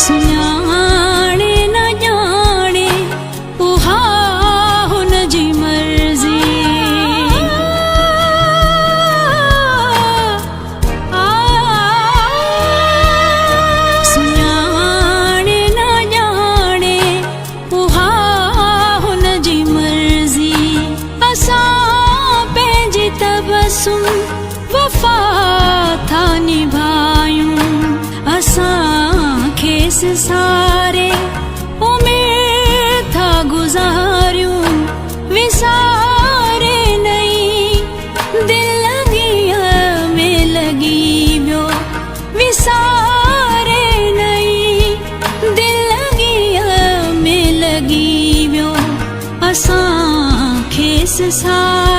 सुञाणे न ॼाणे उहा हुन जी मर्ज़ी। सुञाणे न ॼाणे उहा हुन जी मर्ज़ी। असां पंहिंजी तबसुम वफ़ा था निभायूं, असां खेसि सारे उमिरि था गुज़ारियूं। विसारे नहीं दिल लॻीअ में लॻी वियो, विसारे नहीं दिल लॻीअ में लॻी वियो। असां खेसि सारे